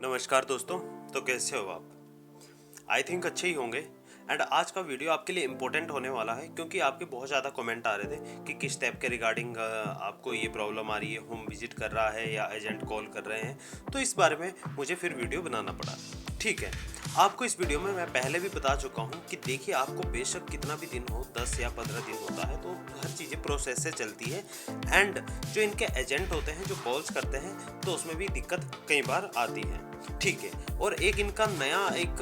नमस्कार दोस्तों। तो कैसे हो आप? आई थिंक अच्छे ही होंगे। एंड आज का वीडियो आपके लिए इम्पोर्टेंट होने वाला है क्योंकि आपके बहुत ज़्यादा कमेंट आ रहे थे कि किस टाइप के रिगार्डिंग आपको ये प्रॉब्लम आ रही है, होम विजिट कर रहा है या एजेंट कॉल कर रहे हैं। तो इस बारे में मुझे फिर वीडियो बनाना पड़ा। ठीक है, आपको इस वीडियो में मैं पहले भी बता चुका हूँ कि देखिए, आपको बेशक कितना भी दिन हो, 10 या 15 दिन होता है, तो हर चीज़ें प्रोसेस से चलती है। एंड जो इनके एजेंट होते हैं, जो कॉल्स करते हैं, तो उसमें भी दिक्कत कई बार आती है। ठीक है, और एक इनका नया एक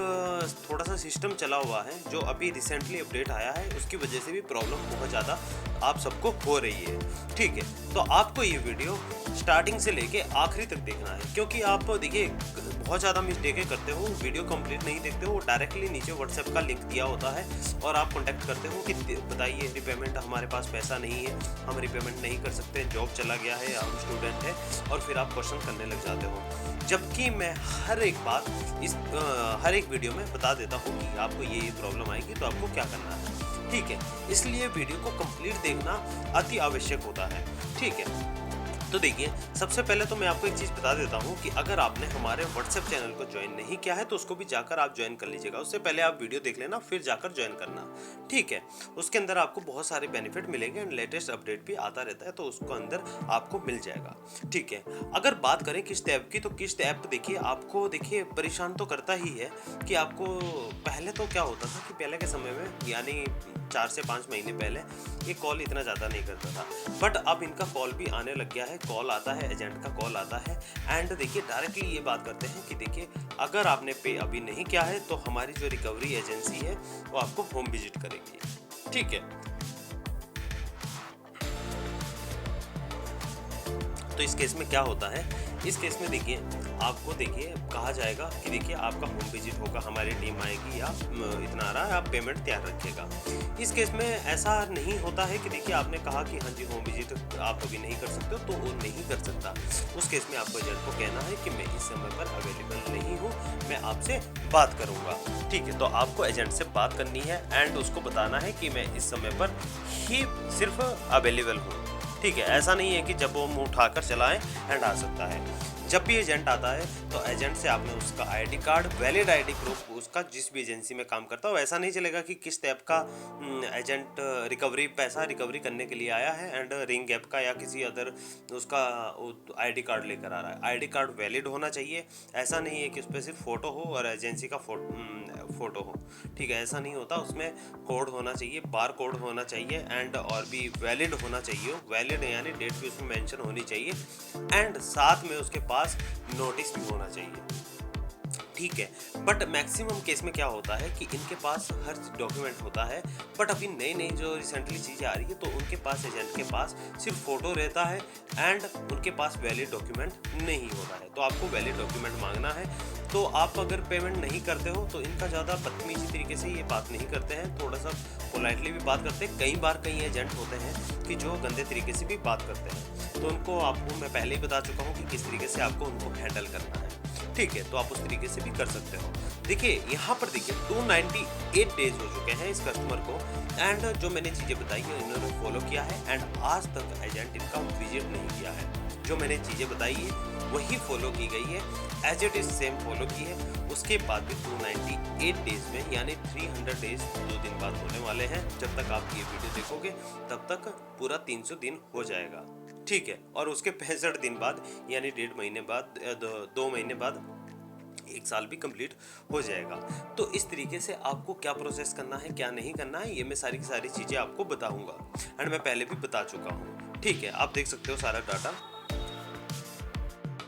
थोड़ा सा सिस्टम चला हुआ है जो अभी रिसेंटली अपडेट आया है, उसकी वजह से भी प्रॉब्लम बहुत ज़्यादा आप सबको हो रही है। ठीक है, तो आपको ये वीडियो स्टार्टिंग से लेके आखिरी तक देखना है क्योंकि आप देखिए बहुत ज़्यादा मिस्टेकें करते हो, वीडियो कंप्लीट नहीं देखते हो, डायरेक्टली नीचे व्हाट्सएप का लिंक दिया होता है और आप कॉन्टैक्ट करते हो कि बताइए रिपेमेंट, हमारे पास पैसा नहीं है, हम रिपेमेंट नहीं कर सकते, जॉब चला गया है या हम स्टूडेंट है, और फिर आप क्वेश्चन करने लग जाते हो। जबकि मैं हर एक बात हर एक वीडियो में बता देता हूँ कि आपको ये प्रॉब्लम आएगी तो आपको क्या करना है। ठीक है, इसलिए वीडियो को कंप्लीट देखना अति आवश्यक होता है। ठीक है, तो देखिए, सबसे पहले तो मैं आपको एक चीज़ बता देता हूँ कि अगर आपने हमारे व्हाट्सएप चैनल को ज्वाइन नहीं किया है तो उसको भी जाकर आप ज्वाइन कर लीजिएगा। उससे पहले आप वीडियो देख लेना, फिर जाकर ज्वाइन करना। ठीक है, उसके अंदर आपको बहुत सारे बेनिफिट मिलेंगे एंड लेटेस्ट अपडेट भी आता रहता है, तो उसको अंदर आपको मिल जाएगा। ठीक है, अगर बात करें किस्त ऐप की, तो किस्त ऐप देखिए आपको परेशान तो करता ही है कि आपको पहले तो क्या होता था कि पहले के समय में, यानी 4 से 5 महीने पहले, ये कॉल इतना ज़्यादा नहीं करता था, बट अब इनका कॉल भी आने लग गया है। कॉल आता है, एजेंट का कॉल आता है एंड देखिए डायरेक्टली ये बात करते हैं कि देखिए, अगर आपने पे अभी नहीं किया है तो हमारी जो रिकवरी एजेंसी है वो आपको होम विजिट करेगी। ठीक है, तो इस केस में क्या होता है, इस केस में देखिए आपको कहा जाएगा कि देखिए आपका होम विजिट होगा, हमारी टीम आएगी, या इतना आ रहा है, आप पेमेंट तैयार रखिएगा। इस केस में ऐसा नहीं होता है कि देखिए आपने कहा कि हाँ जी होम विजिट आप अभी नहीं कर सकते हो, तो वो नहीं कर सकता। उस केस में आपको एजेंट को कहना है कि मैं इस समय पर अवेलेबल नहीं हूँ, मैं आपसे बात करूँगा। ठीक है, तो आपको एजेंट से बात करनी है एंड उसको बताना है कि मैं इस समय पर ही सिर्फ अवेलेबल हूँ। ठीक है, ऐसा नहीं है कि जब वो मुँह उठाकर चलाएं एंड आ सकता है। जब भी एजेंट आता है तो एजेंट से आपने उसका ID card, valid ID proof, उसका जिस भी एजेंसी में काम करता हो, ऐसा नहीं चलेगा कि किस टाइप का एजेंट पैसा रिकवरी करने के लिए आया है एंड रिंग ऐप का या किसी अदर उसका आईडी कार्ड लेकर आ रहा है। आईडी कार्ड वैलिड होना चाहिए, ऐसा नहीं है कि उस पर सिर्फ फ़ोटो हो और एजेंसी का फ़ोटो हो। ठीक है, ऐसा नहीं होता, उसमें कोड होना चाहिए, बार कोड होना चाहिए एंड और भी वैलिड होना चाहिए। वैलिड यानी डेट भी उसमें मेंशन होनी चाहिए एंड साथ में उसके पास नोटिस भी होना चाहिए। ठीक है, बट मैक्सिमम केस में क्या होता है कि इनके पास हर डॉक्यूमेंट होता है, बट अभी नई नई जो रिसेंटली चीज़ें आ रही है तो उनके पास, एजेंट के पास सिर्फ फ़ोटो रहता है एंड उनके पास वैलिड डॉक्यूमेंट नहीं होता है। तो आपको वैलिड डॉक्यूमेंट मांगना है। तो आप अगर पेमेंट नहीं करते हो तो इनका ज़्यादा बदतमीजी तरीके से ये बात नहीं करते हैं, थोड़ा सा पोलाइटली भी बात करते हैं। कई बार कई एजेंट होते हैं कि जो गंदे तरीके से भी बात करते हैं, तो उनको आपको मैं पहले ही बता चुका हूँ कि किस तरीके से आपको उनको हैंडल करना है। ठीक है, तो आप उस तरीके से भी कर सकते हो। देखिए यहाँ पर देखिए 298 डेज हो चुके हैं इस कस्टमर को एंड जो मैंने चीज़ें बताई है इन्होंने फॉलो किया है एंड आज तक एजेंट इनका विजिट नहीं किया है। जो मैंने चीज़ें बताई है वही फॉलो की गई है, as it is same follow की है। उसके बाद भी 298 डेज में, यानी 300 डेज 2 दिन बाद होने वाले हैं। जब तक आप ये वीडियो देखोगे तब तक पूरा 300 दिन हो जाएगा। ठीक है, और उसके 65 दिन बाद, यानी 1.5 महीने बाद, 2 महीने बाद 1 साल भी कंप्लीट हो जाएगा। तो इस तरीके से आपको क्या प्रोसेस करना है, क्या नहीं करना है, ये मैं सारी की सारी चीज़ें आपको बताऊंगा एंड मैं पहले भी बता चुका हूँ। ठीक है, आप देख सकते हो सारा डाटा।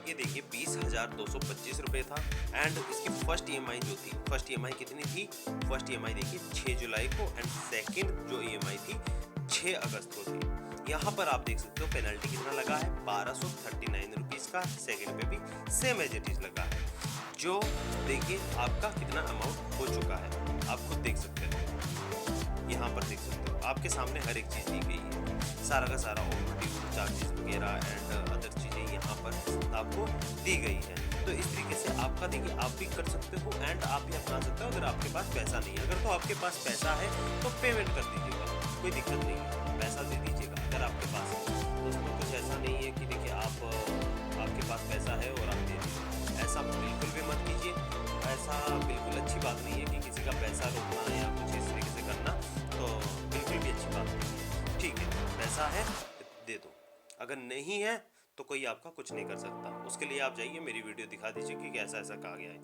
ये देखिए 20,225 रुपये था एंड इसकी फर्स्ट ईएमआई जो थी, फर्स्ट ईएमआई कितनी थी, फर्स्ट ईएमआई देखिए 6 जुलाई को एंड सेकंड जो ईएमआई थी 6 अगस्त को थी। यहाँ पर आप देख सकते हो पेनल्टी कितना लगा है, 1239 रुपीज़ का। सेकंड पे भी सेम एज इट इज लगा है। जो देखिए आपका कितना अमाउंट हो चुका है, आप खुद देख सकते हो, यहाँ पर देख सकते हो, आपके सामने हर एक चीज़ दी गई है, सारा का सारा ओवरड्यू चार्जेस वगैरह एंड अदर चीज़ें यहाँ पर आपको दी गई है। तो इस तरीके से आपका देखिए आप भी कर सकते हो एंड आप भी अपना सकते हो अगर आपके पास पैसा नहीं है। अगर तो आपके पास पैसा है तो पेमेंट कर दीजिएगा, कोई दिक्कत नहीं है, पैसा दे दीजिएगा अगर आपके पास है। तो उसमें कुछ ऐसा नहीं है कि देखिए आपके पास पैसा है और आप दे दीजिए, ऐसा बिल्कुल भी पैसा रोकना या कुछ इस तरीके से करना तो बिल्कुल भी अच्छी बात नहीं है। ठीक है, पैसा है दे दो, अगर नहीं है तो कोई आपका कुछ नहीं कर सकता। उसके लिए आप जाइए, मेरी वीडियो दिखा दीजिए कि ऐसा ऐसा कहा गया है।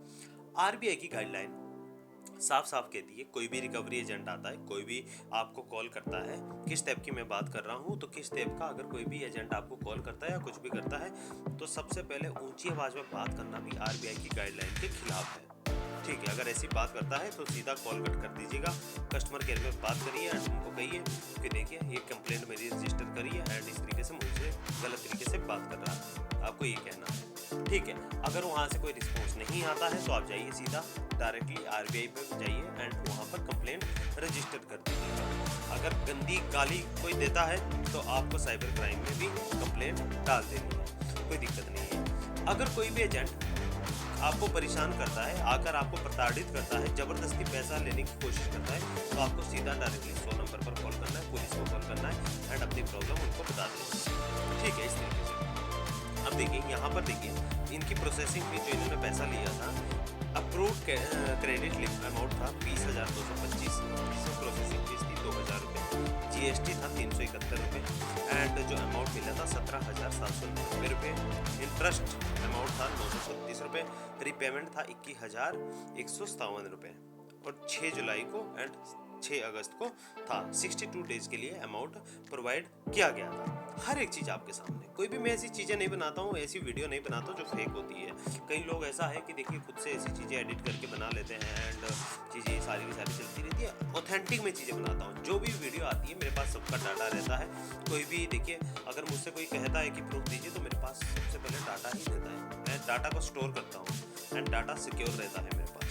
आरबीआई की गाइडलाइन साफ साफ कहती है, कोई भी रिकवरी एजेंट आता है, कोई भी आपको कॉल करता है, किस टाइप की मैं बात कर रहा हूँ, तो किस टाइप का अगर कोई भी एजेंट आपको कॉल करता है या कुछ भी करता है तो सबसे पहले ऊंची आवाज़ में बात करना भी आरबीआई की गाइडलाइन के खिलाफ है। ठीक है, अगर ऐसी बात करता है तो सीधा कॉल कट कर दीजिएगा, कस्टमर केयर में बात करिए एंड उनको कहिए कि देखिए ये कंप्लेंट मेरी रजिस्टर करिए एंड इस तरीके से मुझसे गलत तरीके से बात कर रहा है, आपको ये कहना है। ठीक है, अगर वहाँ से कोई रिस्पॉन्स नहीं आता है तो आप जाइए सीधा डायरेक्टली आरबीआई पे जाइए एंड वहाँ पर कंप्लेंट रजिस्टर कर दीजिएगा। अगर गंदी गाली कोई देता है तो आपको साइबर क्राइम में भी कंप्लेंट डाल देनी है, कोई दिक्कत नहीं है। अगर कोई भी एजेंट आपको परेशान करता है, आकर आपको प्रताड़ित करता है, ज़बरदस्ती पैसा लेने की कोशिश करता है तो आपको सीधा डायरेक्टली 100 नंबर पर कॉल करना है, पुलिस को कॉल करना है एंड अपनी प्रॉब्लम उनको बता देनी है। ठीक है, इस तरीके से। अब देखिए यहाँ पर देखिए इनकी प्रोसेसिंग फी जो इन्होंने पैसा लिया था, अप्रूव्ड क्रेडिट लिमिट अमाउंट था 20,225, इसमें प्रोसेसिंग फीस थी 2,000 रुपये, जीएसटी था 371 रुपये एंड जो अमाउंट मिला था 17,790 रुपये, इंटरेस्ट अमाउंट था 936 रुपये, रिपेमेंट था 21,157 रुपये और 6 जुलाई को एंड 6 अगस्त को था। 62 डेज के लिए अमाउंट प्रोवाइड किया गया था। हर एक चीज़ आपके सामने, कोई भी मैं ऐसी चीज़ें नहीं बनाता हूँ, ऐसी वीडियो नहीं बनाता हूँ जो फेक होती है। कई लोग ऐसा है कि देखिए खुद से ऐसी चीज़ें एडिट करके बना लेते हैं एंड चीज़ें सारी की सारी चलती रहती है। ऑथेंटिक में चीज़ें बनाता हूँ, जो भी वीडियो आती है मेरे पास सबका डाटा रहता है। कोई भी देखिए अगर मुझसे कोई कहता है कि प्रूफ दीजिए तो मेरे पास सबसे पहले डाटा ही रहता है, मैं डाटा को स्टोर करता हूँ एंड डाटा सिक्योर रहता है मेरे पास।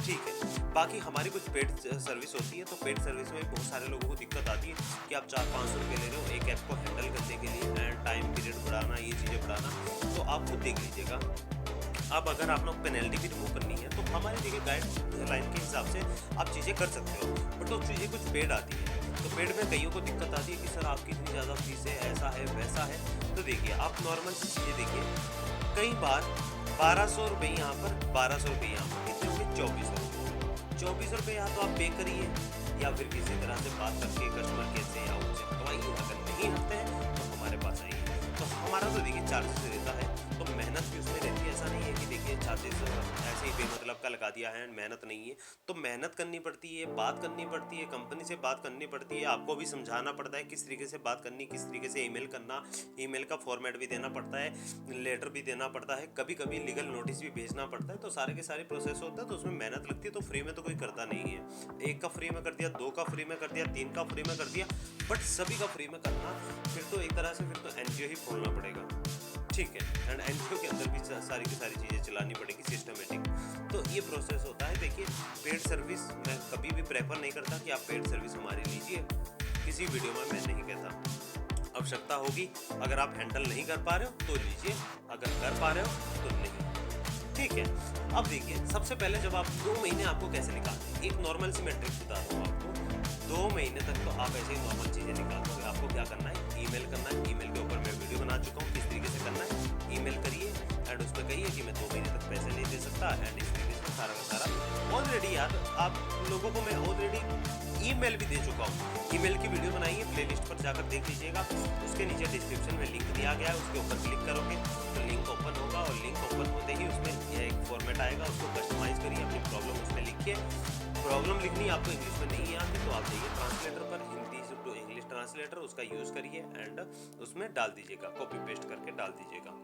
ठीक है, बाकी हमारी कुछ पेड सर्विस होती है तो पेड सर्विस में बहुत सारे लोगों को दिक्कत आती है कि आप 400-500 रुपये ले रहे हो एक ऐप को हैंडल करने के लिए एंड टाइम पीरियड बढ़ाना, ये चीज़ें बढ़ाना, तो आप खुद देख लीजिएगा। अब अगर आप लोग पेनल्टी भी रिमूव करनी है तो हमारे देखिए गाइडलाइन के हिसाब से आप चीज़ें कर सकते हो, बट वो चीज़ें कुछ पेड आती है तो पेड में कईयों को दिक्कत आती है कि सर आपकी इतनी ज़्यादा फीस है, ऐसा है वैसा है। तो देखिए आप नॉर्मल सी चीज़ें देखिए, कई बार 1200 रुपये यहाँ पर, 1200 रुपये यहाँ पर, कितने होंगे 2400 रुपये। 2400 रुपये या तो आप पे करिए या फिर किसी तरह से बात करके कस्टमर केयर से या उनसे हटवाइए। अगर नहीं हटते हैं तो हमारे पास आइए। तो हमारा तो देखिए चार्जेस रहता है, तो मेहनत भी उसमें रहती है। ऐसा नहीं है कि देखिए चार्जेस ऐसे ही बेमतलब का लगा दिया है एंड मेहनत नहीं है, तो मेहनत करनी पड़ती है, बात करनी पड़ती है, कंपनी से बात करनी पड़ती है, आपको भी समझाना पड़ता है किस तरीके से बात करनी, किस तरीके से ईमेल करना, ईमेल का फॉर्मेट भी देना पड़ता है, लेटर भी देना पड़ता है, कभी कभी लीगल नोटिस भी भेजना पड़ता है। तो सारे के सारे प्रोसेस होता है, तो उसमें मेहनत लगती है। तो फ्री में तो कोई करता नहीं है। 1 का फ्री में कर दिया, 2 का फ्री में कर दिया, 3 का फ्री में कर दिया, बट सभी का फ्री में करना फिर तो एक तरह से फिर तो एनजीओ ही खोलना पड़ेगा। ठीक है, एंड एनजीओ के अंदर भी सारी की सारी चीज़ें चलानी पड़ेगी सिस्टमेटिक। तो ये प्रोसेस होता है। देखिए पेड सर्विस मैं कभी भी प्रेफर नहीं करता कि आप पेड सर्विस हमारी लीजिए, किसी वीडियो में मैं नहीं कहता। आवश्यकता होगी, अगर आप हैंडल नहीं कर पा रहे हो तो लीजिए, अगर कर पा रहे हो तो नहीं। ठीक है, अब देखिए सबसे पहले जब आप 2 महीने आपको कैसे निकालते हैं, एक नॉर्मल सी मैट्रिक बता रहा हूँ आपको। 2 महीने तक तो आप ऐसे ही नॉर्मल चीज़ें निकालोगे। आपको क्या करना है, ईमेल करना है। ईमेल के ऊपर मैं वीडियो बना चुका हूँ किस तरीके से करना है। ईमेल करिए एंड उसमें कहिए कि मैं 2 महीने तक पैसे नहीं दे सकता एंड इस तरीके से सारा का सारा। ऑलरेडी यार आप लोगों को मैं ऑलरेडी ईमेल भी दे चुका हूँ। ईमेल की वीडियो बनाइए, प्लेलिस्ट पर जाकर देख लीजिएगा। उसके नीचे डिस्क्रिप्शन में लिंक दिया गया है, उसके ऊपर क्लिक करोगे तो लिंक ओपन होगा और लिंक ओपन होते ही उसमें यह एक फॉर्मेट आएगा, उसको कस्टमाइज़ करिए, अपनी प्रॉब्लम उसमें लिखिए। प्रॉब्लम लिखनी आपको इंग्लिश में नहीं आती तो आप जाइए ट्रांसलेटर पर, हिंदी से टू इंग्लिश ट्रांसलेटर, उसका यूज़ करिए एंड उसमें डाल दीजिएगा, कॉपी पेस्ट करके डाल दीजिएगा।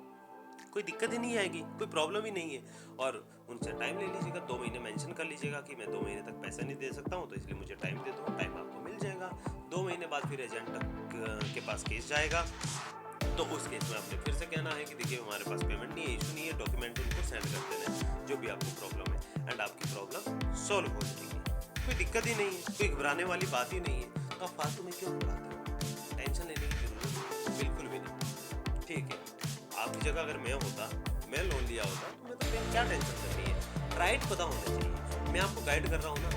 कोई दिक्कत ही नहीं आएगी, कोई प्रॉब्लम ही नहीं है। और उनसे टाइम ले लीजिएगा, 2 महीने मेंशन कर लीजिएगा कि मैं 2 महीने तक पैसा नहीं दे सकता हूँ, तो इसलिए मुझे टाइम दे दो। टाइम आपको मिल जाएगा। 2 महीने बाद फिर एजेंट के पास केस जाएगा, तो उस केस में आपने फिर से कहना है कि देखिए हमारे पास पेमेंट नहीं है, इशू नहीं है, डॉक्यूमेंट उनको सेंड कर देना है जो भी आपको प्रॉब्लम है एंड आपकी प्रॉब्लम सॉल्व हो जाएगी। कोई दिक्कत ही नहीं है, कोई घबराने वाली बात ही नहीं है। तो आप फालतू में क्यों घबराते हो? टेंशन लेने की जरूरत बिल्कुल भी नहीं। ठीक है, आपकी जगह अगर मैं होता, मैं लोन लिया होता तो मैं तो क्या टेंशन करनी है। राइट पता होना चाहिए। मैं आपको गाइड कर रहा हूँ ना,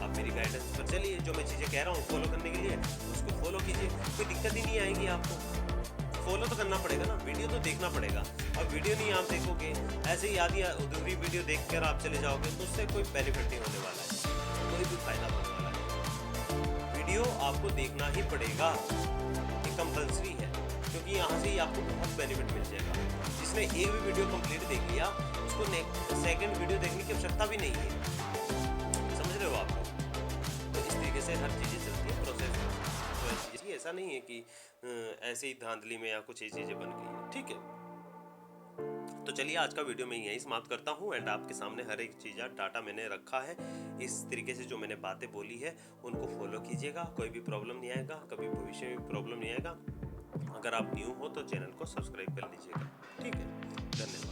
आप मेरी गाइडेंस पर चलिए, जो मैं चीज़ें कह रहा हूँ फॉलो करने के लिए उसको फॉलो कीजिए, कोई दिक्कत ही नहीं आएगी आपको। फॉलो तो करना पड़ेगा ना, वीडियो तो देखना पड़ेगा। अब वीडियो नहीं आप देखोगे, ऐसे ही आधी अधूरी वीडियो देखकर आप चले जाओगे तो उससे कोई बेनिफिट नहीं होने वाला है। कोई भी फायदा होने वाला है। वीडियो आपको देखना ही पड़ेगा, ये कंपल्सरी है, क्योंकि यहाँ से ही आपको बहुत बेनिफिट मिल जाएगा। जिसने एक भी वीडियो कंप्लीट देख लिया उसको सेकंड वीडियो देखने की आवश्यकता भी नहीं है। समझ रहे हो आप लोग? तो इस तरीके से हर चीज़ें चलती है प्रोसेस में। तो ऐसा नहीं है कि ऐसे ही धांधली में या कुछ ये चीज़ें बन गई है। ठीक है, तो चलिए आज का वीडियो मैं यहीं समाप्त करता हूँ एंड आपके सामने हर एक चीज़ डाटा मैंने रखा है। इस तरीके से जो मैंने बातें बोली है उनको फॉलो कीजिएगा, कोई भी प्रॉब्लम नहीं आएगा, कभी भविष्य में प्रॉब्लम नहीं आएगा। अगर आप न्यू हो तो चैनल को सब्सक्राइब कर लीजिएगा। ठीक है, धन्यवाद।